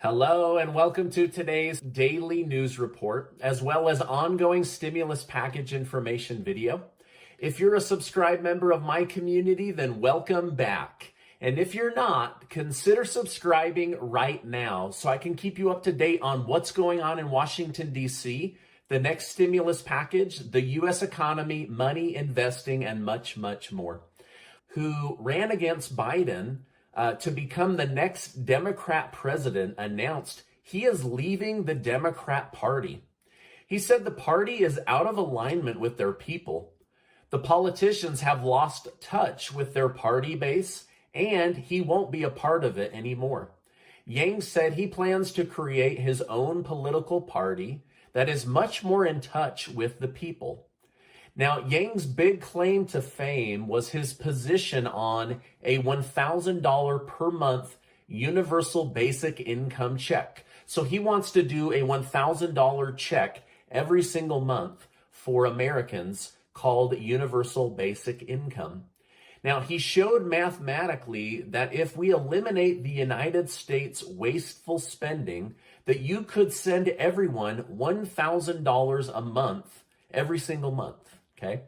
Hello and welcome to today's daily news report, as well as ongoing stimulus package information video. If you're a subscribed member of my community, then welcome back. And if you're not, consider subscribing right now so I can keep you up to date on what's going on in Washington, D.C., the next stimulus package, the U.S. economy, money, investing, and much, much more. Who ran against Biden to become the next Democrat president, announced he is leaving the Democrat Party. He said the party is out of alignment with their people. The politicians have lost touch with their party base, and he won't be a part of it anymore. Yang said he plans to create his own political party that is much more in touch with the people. Now, Yang's big claim to fame was his position on a $1,000 per month universal basic income check. So he wants to do a $1,000 check every single month for Americans called universal basic income. Now, he showed mathematically that if we eliminate the United States wasteful spending, that you could send everyone $1,000 a month every single month. Okay.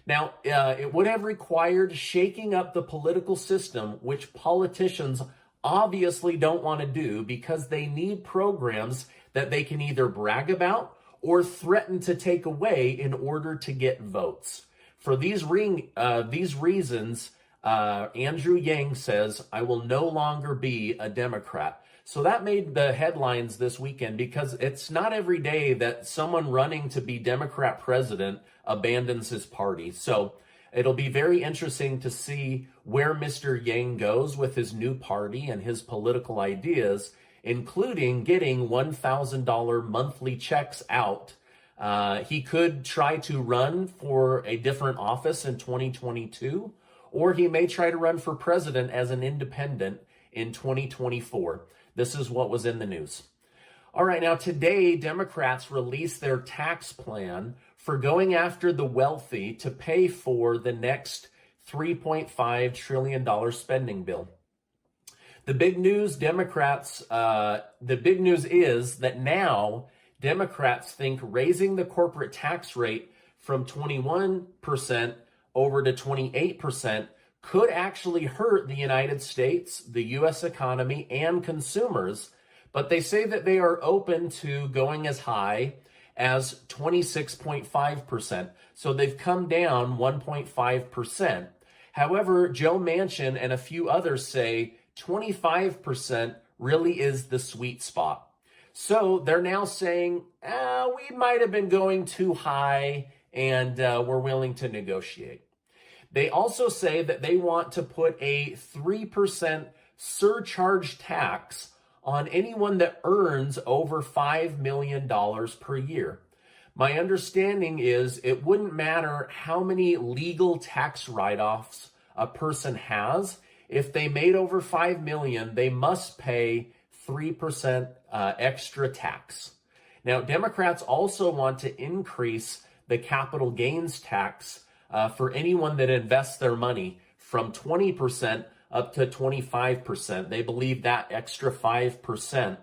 Now, it would have required shaking up the political system, which politicians obviously don't want to do because they need programs that they can either brag about or threaten to take away in order to get votes. For these reasons, Andrew Yang says, I will no longer be a Democrat. So that made the headlines this weekend because it's not every day that someone running to be Democrat president abandons his party. So it'll be very interesting to see where Mr. Yang goes with his new party and his political ideas, including getting $1,000 monthly checks out. He could try to run for a different office in 2022, or he may try to run for president as an independent in 2024. This is what was in the news. All right, now today, Democrats released their tax plan for going after the wealthy to pay for the next $3.5 trillion spending bill. The big news, the big news is that now Democrats think raising the corporate tax rate from 21% over to 28% could actually hurt the United States, the U.S. economy, and consumers, but they say that they are open to going as high as 26.5%. So they've come down 1.5%. However, Joe Manchin and a few others say 25% really is the sweet spot. So they're now saying, we might have been going too high and we're willing to negotiate. They also say that they want to put a 3% surcharge tax on anyone that earns over $5 million per year. My understanding is it wouldn't matter how many legal tax write-offs a person has. If they made over $5 million, they must pay 3% extra tax. Now, Democrats also want to increase the capital gains tax for anyone that invests their money from 20% up to 25%. They believe that extra 5%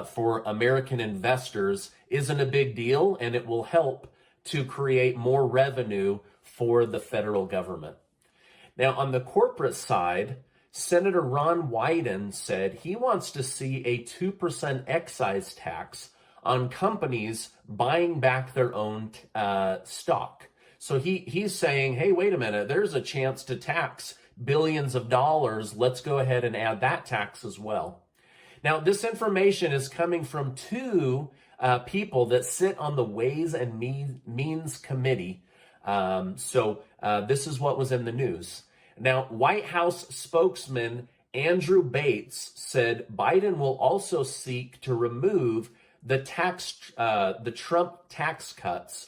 for American investors isn't a big deal, and it will help to create more revenue for the federal government. Now, on the corporate side, Senator Ron Wyden said he wants to see a 2% excise tax on companies buying back their own stock. So he's saying, hey, wait a minute, there's a chance to tax billions of dollars. Let's go ahead and add that tax as well. Now, this information is coming from two people that sit on the Ways and Means Committee. This is what was in the news. Now, White House spokesman Andrew Bates said Biden will also seek to remove the Trump tax cuts,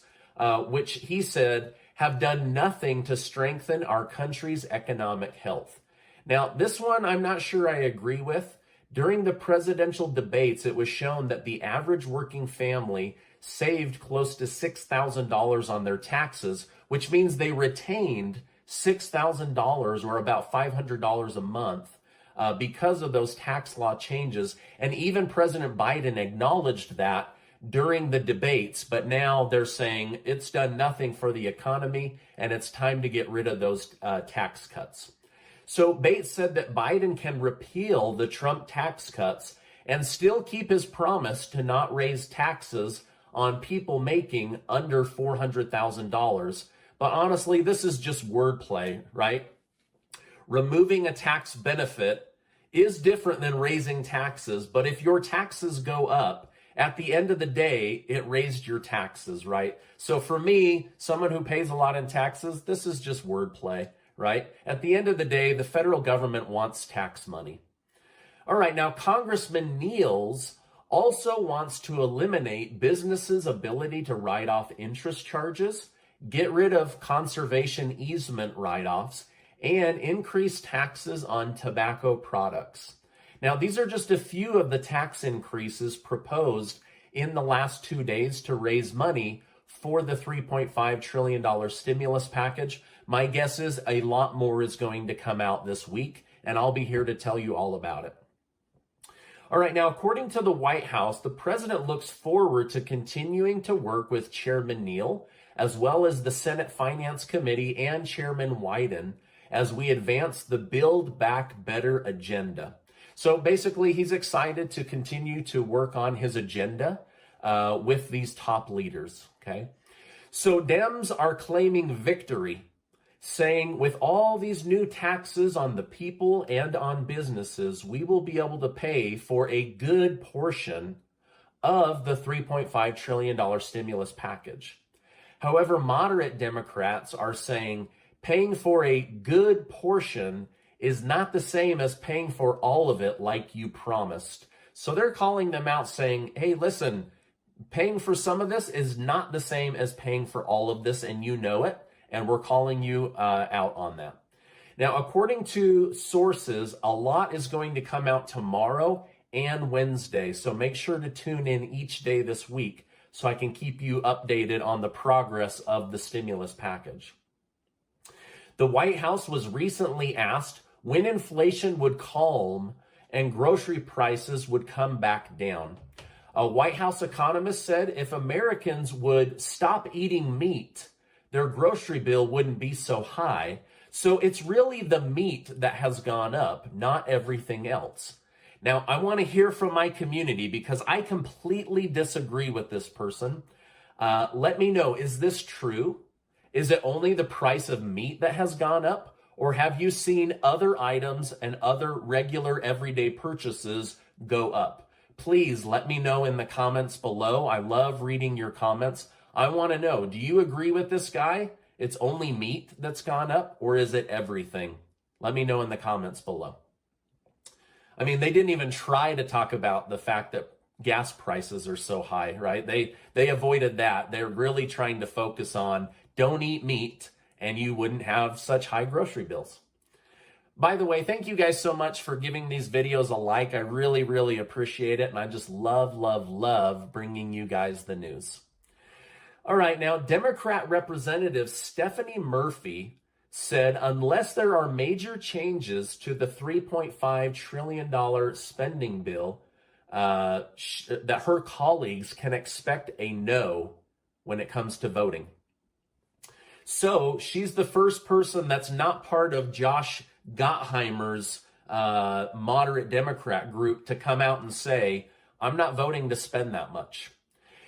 which he said have done nothing to strengthen our country's economic health. Now, this one I'm not sure I agree with. During the presidential debates, it was shown that the average working family saved close to $6,000 on their taxes, which means they retained $6,000 or about $500 a month because of those tax law changes. And even President Biden acknowledged that during the debates, but now they're saying it's done nothing for the economy and it's time to get rid of those tax cuts. So Bates said that Biden can repeal the Trump tax cuts and still keep his promise to not raise taxes on people making under $400,000. But honestly, this is just wordplay, right? Removing a tax benefit is different than raising taxes, but if your taxes go up, at the end of the day, it raised your taxes, right? So for me, someone who pays a lot in taxes, this is just wordplay, right? At the end of the day, the federal government wants tax money. All right, now Congressman Niels also wants to eliminate businesses' ability to write off interest charges, get rid of conservation easement write-offs, and increase taxes on tobacco products. Now, these are just a few of the tax increases proposed in the last 2 days to raise money for the $3.5 trillion stimulus package. My guess is a lot more is going to come out this week, and I'll be here to tell you all about it. All right, now, according to the White House, the president looks forward to continuing to work with Chairman Neal, as well as the Senate Finance Committee and Chairman Wyden, as we advance the Build Back Better agenda. So basically, he's excited to continue to work on his agenda with these top leaders, okay? So Dems are claiming victory, saying with all these new taxes on the people and on businesses, we will be able to pay for a good portion of the $3.5 trillion stimulus package. However, moderate Democrats are saying paying for a good portion is not the same as paying for all of it like you promised. So they're calling them out saying, hey, listen, paying for some of this is not the same as paying for all of this, and you know it, and we're calling you out on that. Now, according to sources, a lot is going to come out tomorrow and Wednesday, so make sure to tune in each day this week so I can keep you updated on the progress of the stimulus package. The White House was recently asked when inflation would calm and grocery prices would come back down. A White House economist said if Americans would stop eating meat, their grocery bill wouldn't be so high. So it's really the meat that has gone up, not everything else. Now, I want to hear from my community because I completely disagree with this person. Let me know, is this true? Is it only the price of meat that has gone up? Or have you seen other items and other regular everyday purchases go up? Please let me know in the comments below. I love reading your comments. I want to know, do you agree with this guy? It's only meat that's gone up, or is it everything? Let me know in the comments below. I mean, they didn't even try to talk about the fact that gas prices are so high, right? They avoided that. They're really trying to focus on don't eat meat, and you wouldn't have such high grocery bills. By the way, thank you guys so much for giving these videos a like. I really, really appreciate it, and I just love bringing you guys the news. All right, now, Democrat Representative Stephanie Murphy said unless there are major changes to the $3.5 trillion spending bill, that her colleagues can expect a no when it comes to voting. So she's the first person that's not part of Josh Gottheimer's moderate Democrat group to come out and say, I'm not voting to spend that much.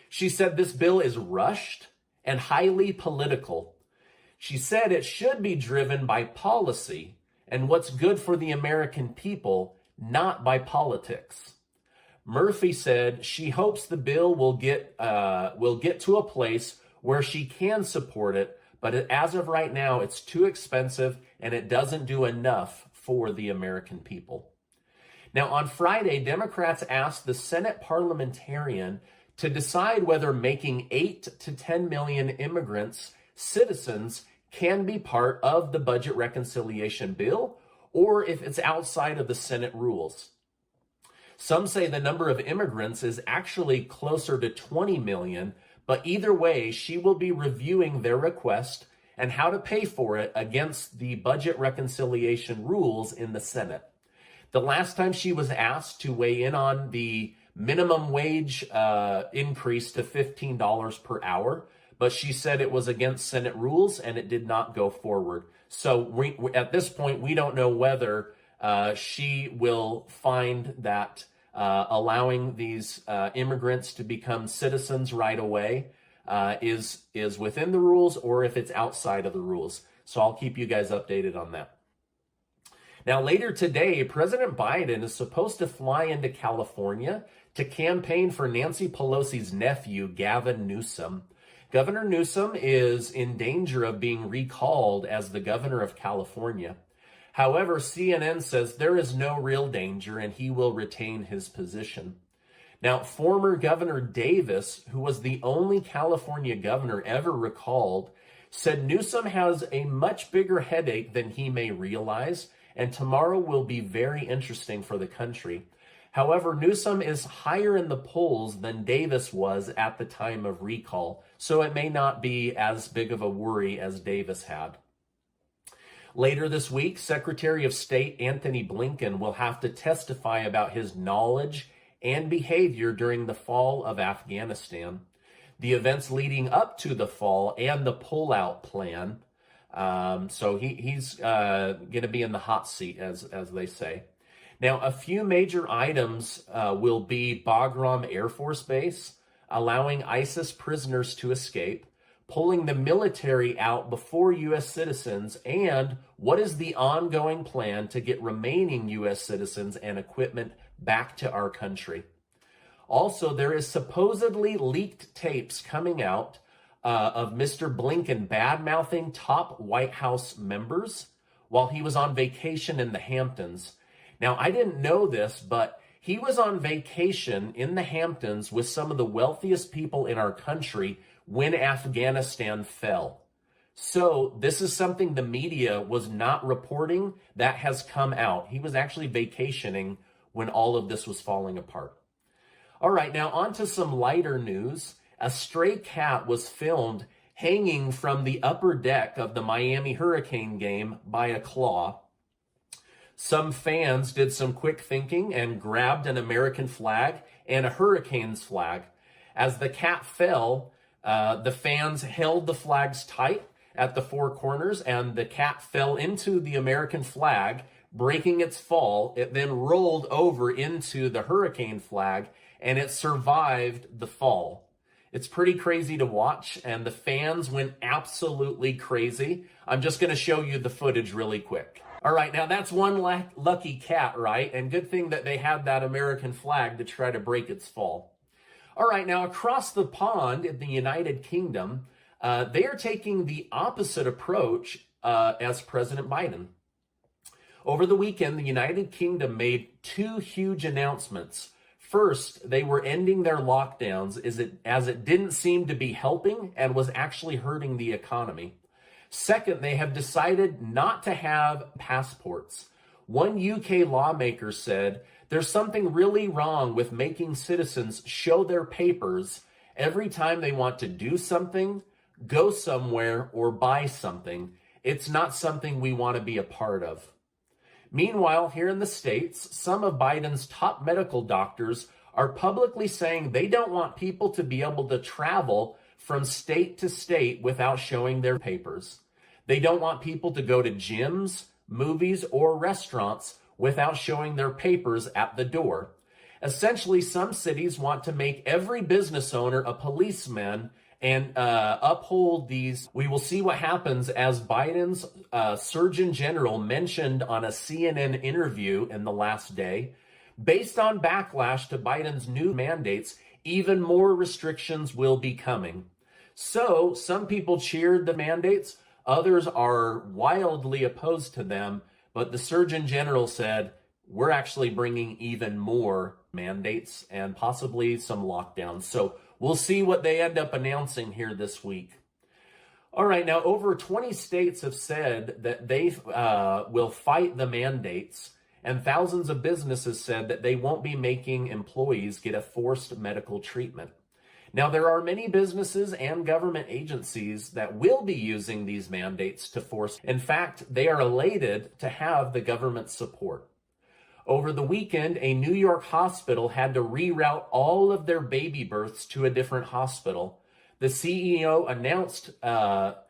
She said this bill is rushed and highly political. She said it should be driven by policy and what's good for the American people, not by politics. Murphy said she hopes the bill will get to a place where she can support it, but as of right now, it's too expensive and it doesn't do enough for the American people. Now, on Friday, Democrats asked the Senate parliamentarian to decide whether making 8 to 10 million immigrants citizens can be part of the budget reconciliation bill or if it's outside of the Senate rules. Some say the number of immigrants is actually closer to 20 million, but either way, she will be reviewing their request and how to pay for it against the budget reconciliation rules in the Senate. The last time she was asked to weigh in on the minimum wage increase to $15 per hour, but she said it was against Senate rules and it did not go forward. So at this point, we don't know whether she will find that allowing these immigrants to become citizens right away is within the rules or if it's outside of the rules. So I'll keep you guys updated on that. Now, later today, President Biden is supposed to fly into California to campaign for Nancy Pelosi's nephew, Gavin Newsom. Governor Newsom is in danger of being recalled as the governor of California. However, CNN says there is no real danger and he will retain his position. Now, former Governor Davis, who was the only California governor ever recalled, said Newsom has a much bigger headache than he may realize, and tomorrow will be very interesting for the country. However, Newsom is higher in the polls than Davis was at the time of recall, so it may not be as big of a worry as Davis had. Later this week, Secretary of State Antony Blinken will have to testify about his knowledge and behavior during the fall of Afghanistan, the events leading up to the fall, and the pullout plan. So he's going to be in the hot seat, as they say. Now, a few major items will be Bagram Air Force Base, allowing ISIS prisoners to escape, pulling the military out before U.S. citizens, and what is the ongoing plan to get remaining U.S. citizens and equipment back to our country. Also, there is supposedly leaked tapes coming out of Mr. Blinken bad-mouthing top White House members while he was on vacation in the Hamptons. Now, I didn't know this, but he was on vacation in the Hamptons with some of the wealthiest people in our country when Afghanistan fell. So this is something the media was not reporting that has come out. He was actually vacationing when all of this was falling apart. All right, now on to some lighter news. A stray cat was filmed hanging from the upper deck of the Miami Hurricane game by a claw. Some fans did some quick thinking and grabbed an American flag and a Hurricanes flag. As the cat fell, the fans held the flags tight at the four corners, and the cat fell into the American flag, breaking its fall. It then rolled over into the Hurricane flag, and it survived the fall. It's pretty crazy to watch, and the fans went absolutely crazy. I'm just going to show you the footage really quick. All right, now that's one lucky cat, right? And good thing that they had that American flag to try to break its fall. All right, now across the pond in the United Kingdom, they are taking the opposite approach as President Biden. Over the weekend, the United Kingdom made two huge announcements. First, they were ending their lockdowns as it didn't seem to be helping and was actually hurting the economy. Second, they have decided not to have passports. One UK lawmaker said, "There's something really wrong with making citizens show their papers every time they want to do something, go somewhere, or buy something. It's not something we want to be a part of." Meanwhile, here in the States, some of Biden's top medical doctors are publicly saying they don't want people to be able to travel from state to state without showing their papers. They don't want people to go to gyms, movies, or restaurants without showing their papers at the door. Essentially, some cities want to make every business owner a policeman and uphold these. We will see what happens as Biden's Surgeon General mentioned on a CNN interview in the last day. Based on backlash to Biden's new mandates, even more restrictions will be coming. So some people cheered the mandates, others are wildly opposed to them, but the Surgeon General said, we're actually bringing even more mandates and possibly some lockdowns. So we'll see what they end up announcing here this week. All right, now over 20 states have said that they will fight the mandates, and thousands of businesses said that they won't be making employees get a forced medical treatment. Now, there are many businesses and government agencies that will be using these mandates to force. In fact, they are elated to have the government support. Over the weekend, a New York hospital had to reroute all of their baby births to a different hospital. The CEO announced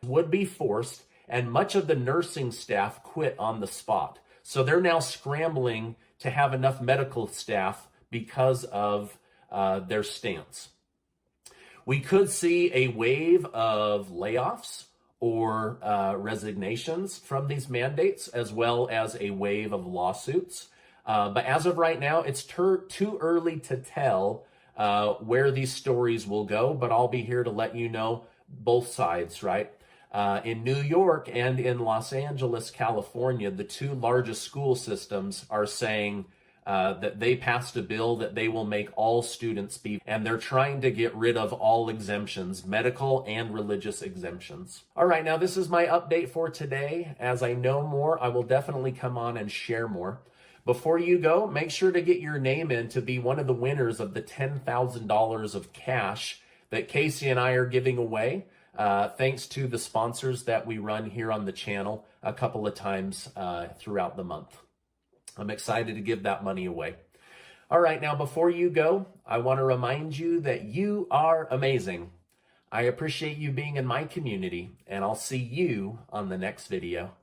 would be forced, and much of the nursing staff quit on the spot. So they're now scrambling to have enough medical staff because of their stance. We could see a wave of layoffs or resignations from these mandates, as well as a wave of lawsuits. But as of right now, it's too early to tell where these stories will go, but I'll be here to let you know both sides, right? In New York and in Los Angeles, California, the two largest school systems are saying that they passed a bill that they will make all students be, and they're trying to get rid of all exemptions, medical and religious exemptions. All right, now this is my update for today. As I know more, I will definitely come on and share more. Before you go, make sure to get your name in to be one of the winners of the $10,000 of cash that Casey and I are giving away, thanks to the sponsors that we run here on the channel a couple of times throughout the month. I'm excited to give that money away. All right, now before you go, I want to remind you that you are amazing. I appreciate you being in my community, and I'll see you on the next video.